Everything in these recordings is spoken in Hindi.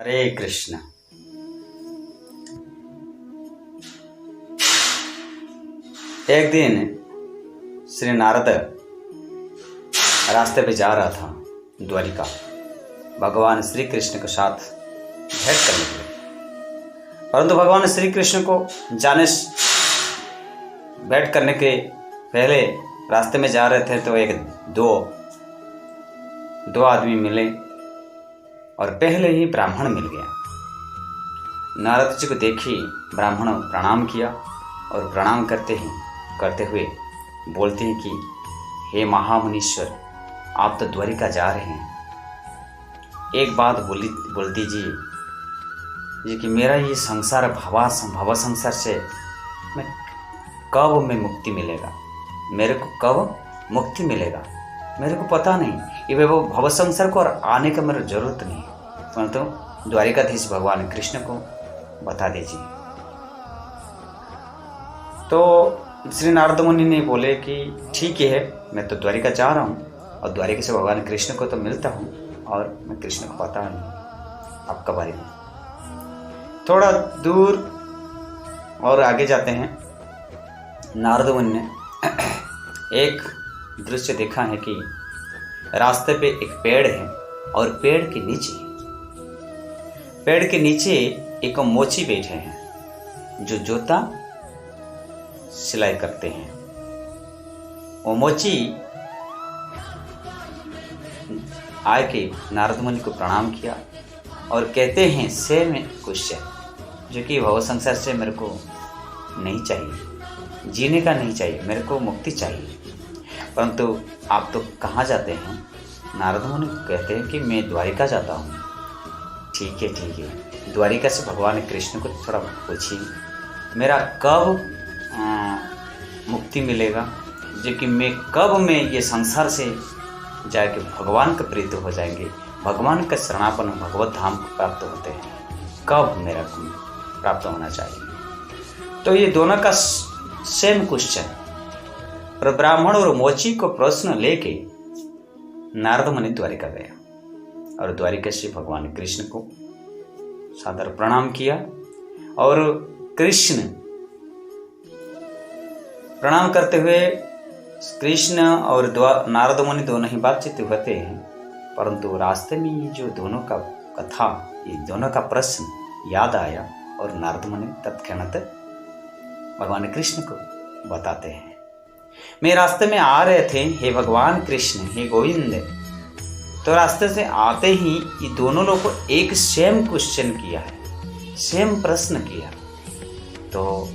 हरे कृष्ण। एक दिन श्री नारद रास्ते पे जा रहा था द्वारिका, भगवान श्री कृष्ण के साथ भेंट करने के लिए। परंतु भगवान श्री कृष्ण को भेंट करने के पहले रास्ते में जा रहे थे तो दो आदमी मिले और पहले ही ब्राह्मण मिल गया। नारद जी को देखी ब्राह्मण प्रणाम किया और प्रणाम करते हुए बोलते हैं कि हे महामुनीश्वर, आप तो द्वारिका जा रहे हैं, एक बात बोल दीजिए कि मेरा ये संसार भव संसार से कब में मुक्ति मिलेगा, मेरे को कब मुक्ति मिलेगा, मेरे को पता नहीं। ये वो भव संसार को और आने का मेरा जरूरत नहीं, परंतु द्वारिकाधीश भगवान कृष्ण को बता दीजिए। तो श्री नारद मुनि ने बोले कि ठीक है, मैं तो द्वारिका जा रहा हूँ और द्वारिका से भगवान कृष्ण को तो मिलता हूँ और मैं कृष्ण को पता नहीं आपका बारे में। थोड़ा दूर और आगे जाते हैं, नारद मुनि ने एक दृश्य देखा है कि रास्ते पे एक पेड़ है और पेड़ के नीचे एक मोची बैठे हैं जो जूता सिलाई करते हैं। वो मोची आके नारद मुनि को प्रणाम किया और कहते हैं सेम क्वेश्चन, जो कि भव संसार से मेरे को नहीं चाहिए, जीने का नहीं चाहिए, मेरे को मुक्ति चाहिए, परंतु आप तो कहाँ जाते हैं? नारद मुनि कहते हैं कि मैं द्वारिका जाता हूँ। ठीक है, द्वारिका से भगवान कृष्ण को थोड़ा पूछिए मेरा कब मुक्ति मिलेगा, जो कि मैं कब में ये संसार से जाके भगवान के प्रीत हो जाएंगे, भगवान का शरणापन भगवत धाम को प्राप्त होते हैं, कब मेरा प्राप्त होना चाहिए। तो ये दोनों का सेम क्वेश्चन, और ब्राह्मण और मोची को प्रश्न लेके नारद मुनि द्वारिका गया और द्वारिका से भगवान कृष्ण को सादर प्रणाम किया। और कृष्ण प्रणाम करते हुए कृष्ण और नारद मुनि दोनों ही बातचीत होते हैं, परंतु रास्ते में ये जो दोनों का कथा, ये दोनों का प्रश्न याद आया और नारद मुनि तत्क्षणात भगवान कृष्ण को बताते हैं। मैं रास्ते में आ रहे थे, हे भगवान कृष्ण, हे गोविंद, तो रास्ते से आते ही ये दोनों लोग को एक सेम क्वेश्चन किया है, सेम प्रश्न किया, तो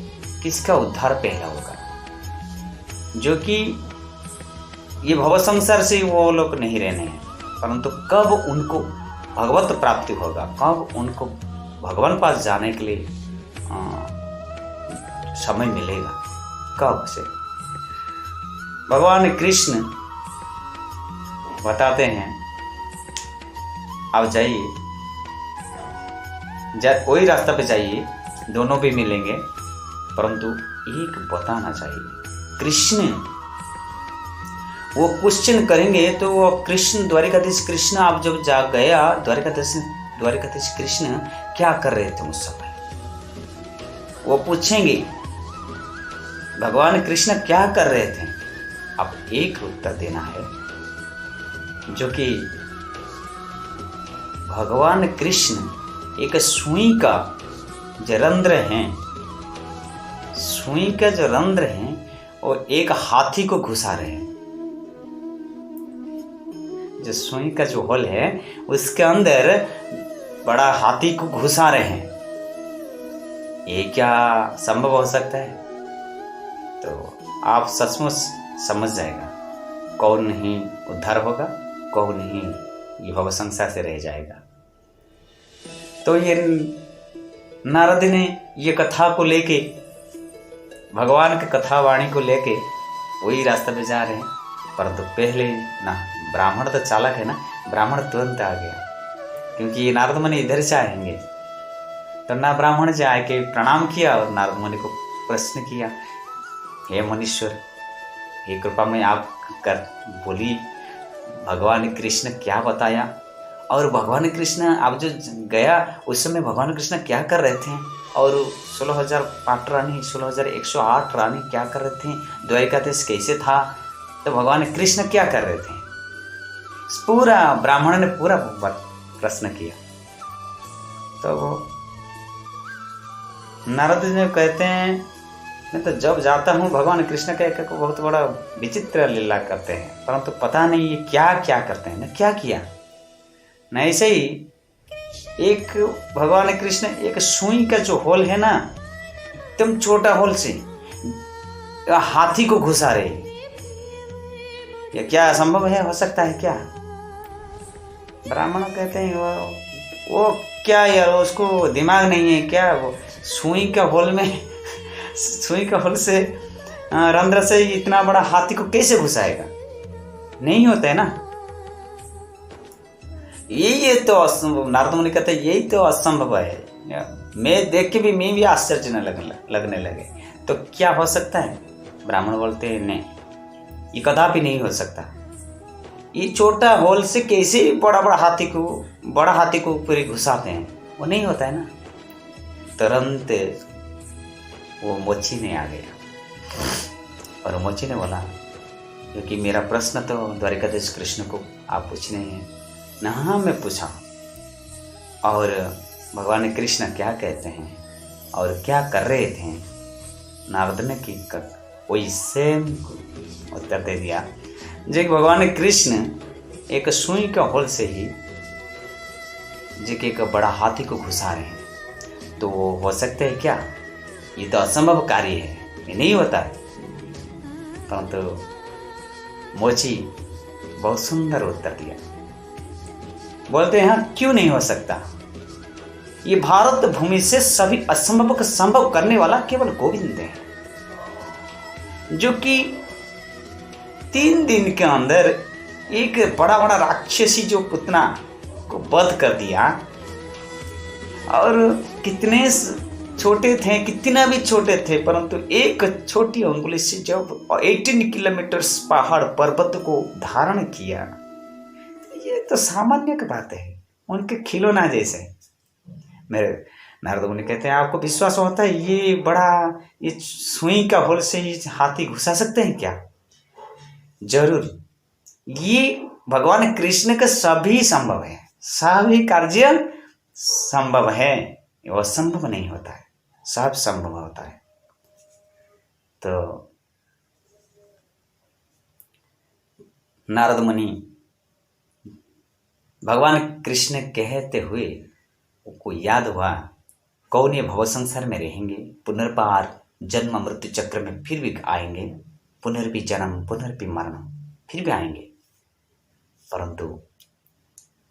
किसका उद्धार पहला होगा? जो कि ये भव संसार से वो लोग नहीं रहने हैं, परंतु कब उनको भगवत प्राप्ति होगा, कब उनको भगवान पास जाने के लिए समय मिलेगा, कब से? भगवान कृष्ण बताते हैं आप जाइए, वही रास्ता पे जाइए, दोनों भी मिलेंगे, परंतु एक बताना चाहिए। कृष्ण वो क्वेश्चन करेंगे तो वो कृष्ण, द्वारिकाधीश कृष्ण, आप जब जा गया द्वारिकाधीश कृष्ण क्या कर रहे थे उस समय, वो पूछेंगे भगवान कृष्ण क्या कर रहे थे, आप एक उत्तर देना है, जो कि भगवान कृष्ण एक सुई का जो रंध्र है, सुई का जो रंध्र है और एक हाथी को घुसा रहे हैं। जो सुई का जो होल है उसके अंदर बड़ा हाथी को घुसा रहे हैं, ये क्या संभव हो सकता है? तो आप सचमुच समझ जाएगा कौन नहीं उद्धार होगा, कौन नहीं ये भव संसार से रह जाएगा। तो ये नारद ने ये कथा को लेके, भगवान की कथावाणी को लेके वही रास्ते पे जा रहे हैं, परंतु पहले ना ब्राह्मण तो चालक है ना, ब्राह्मण तुरंत आ गया, क्योंकि ये नारद मुनि इधर से आएंगे। तो ना ब्राह्मण से आके प्रणाम किया और नारद मुनि को प्रश्न किया, हे मुनीश्वर, हे कृपा में आप कर बोली भगवान कृष्ण क्या बताया और भगवान कृष्ण अब जो गया उस समय भगवान कृष्ण क्या कर रहे थे, और 16,008 रानी 16,108 रानी क्या कर रहे थे, द्वारिकाधीश कैसे था, तो भगवान कृष्ण क्या कर रहे थे, पूरा ब्राह्मण ने पूरा प्रश्न किया। तो वो नारद जी कहते हैं मैं तो जब जाता हूँ भगवान कृष्ण का एक बहुत बड़ा विचित्र लीला करते हैं, परंतु पता नहीं ये क्या क्या करते हैं, ना क्या किया न। ऐसे ही एक भगवान कृष्ण एक सुई का जो होल है ना, एकदम छोटा होल से हाथी को घुसा रहे, ये क्या संभव है, हो सकता है क्या? ब्राह्मण कहते हैं वो क्या यार, उसको दिमाग नहीं है क्या, वो सुई का होल में सुई का होल से रंध्र से इतना बड़ा हाथी को कैसे घुसाएगा, नहीं होता है ना। यही तो असंभव, नारद मुनि कहते हैं यही तो असंभव है। मैं देख के भी मैं भी आश्चर्य न लगने लगे, तो क्या हो सकता है? ब्राह्मण बोलते हैं नहीं, ये कदापि नहीं हो सकता, ये छोटा होल से कैसे बड़ा हाथी को पूरे घुसाते हैं, वो नहीं होता है ना। तुरंत वो मोची ने आ गया और मोची ने बोला क्योंकि मेरा प्रश्न तो द्वारिकाधीश कृष्ण को आप पूछने हैं ना, हाँ मैं पूछा, और भगवान कृष्ण क्या कहते हैं और क्या कर रहे थे। नारद ने की वही सेम उत्तर दे दिया जो भगवान कृष्ण एक सुई का होल से ही जो कि एक बड़ा हाथी को घुसा रहे हैं, तो वो हो सकते है क्या? ये तो असंभव कार्य है, ये नहीं होता है। परंतु मोची बहुत सुंदर उत्तर दिया, बोलते हैं हाँ क्यों नहीं हो सकता, ये भारत भूमि से सभी असंभव को संभव करने वाला केवल गोविंद है, जो कि 3 दिन के अंदर एक बड़ा राक्षसी जो पुतना को वध कर दिया, और कितने छोटे थे, कितना भी छोटे थे, परंतु एक छोटी अंगुली से जब 18 किलोमीटर पहाड़ पर्वत को धारण किया, ये तो सामान्य की बात है, उनके खिलौना जैसे। मेरे नारद मुनि कहते हैं आपको विश्वास होता है ये सुई का होल से ही हाथी घुसा सकते हैं क्या? जरूर, ये भगवान कृष्ण का सभी संभव है, सभी कार्य संभव है, वो असंभव नहीं होता है, सब संभव होता है। तो नारद मुनि भगवान कृष्ण कहते हुए को याद हुआ कौन ये भव संसार में रहेंगे, पुनर्बार जन्म मृत्यु चक्र में फिर भी आएंगे, पुनर्भी जन्म पुनर्भी मरण फिर भी आएंगे, परंतु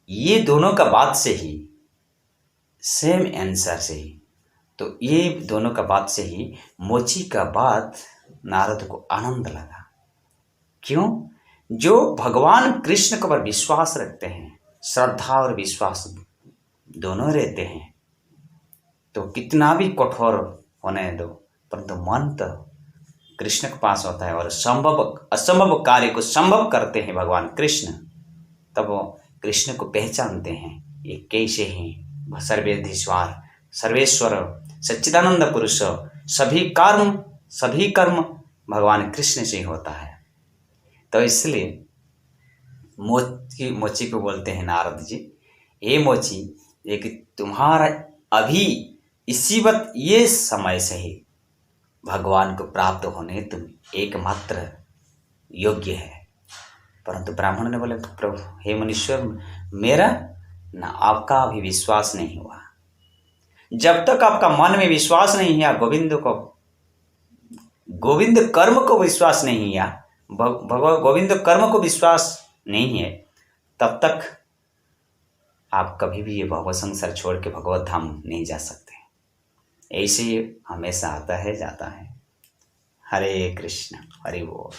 ये दोनों का बात से ही सेम आंसर से ही, तो ये दोनों का बात से ही मोची का बात नारद को आनंद लगा। क्यों? जो भगवान कृष्ण के ऊपर विश्वास रखते हैं, श्रद्धा और विश्वास दोनों रहते हैं, तो कितना भी कठोर होने दो, परंतु मन तो कृष्ण के पास होता है, और असंभव कार्य को संभव करते हैं भगवान कृष्ण, तब वो कृष्ण को पहचानते हैं ये कैसे हैं सर्वेश्वर सच्चिदानंद पुरुष, सभी कर्म भगवान कृष्ण से ही होता है। तो इसलिए मोची को बोलते हैं नारद जी, हे मोची, एक तुम्हारा अभी इसी वक्त ये समय से ही भगवान को प्राप्त होने तुम एकमात्र योग्य है। परंतु ब्राह्मण ने बोले प्रभु हे मुनीश्वर, मेरा ना आपका अभी विश्वास नहीं हुआ, जब तक आपका मन में विश्वास नहीं है, गोविंद कर्म को विश्वास नहीं है, गोविंद कर्म को विश्वास नहीं है, तब तक आप कभी भी ये भव संसार छोड़ के भगवत धाम नहीं जा सकते। ऐसे हमेशा आता है जाता है। हरे कृष्ण, हरि बोल।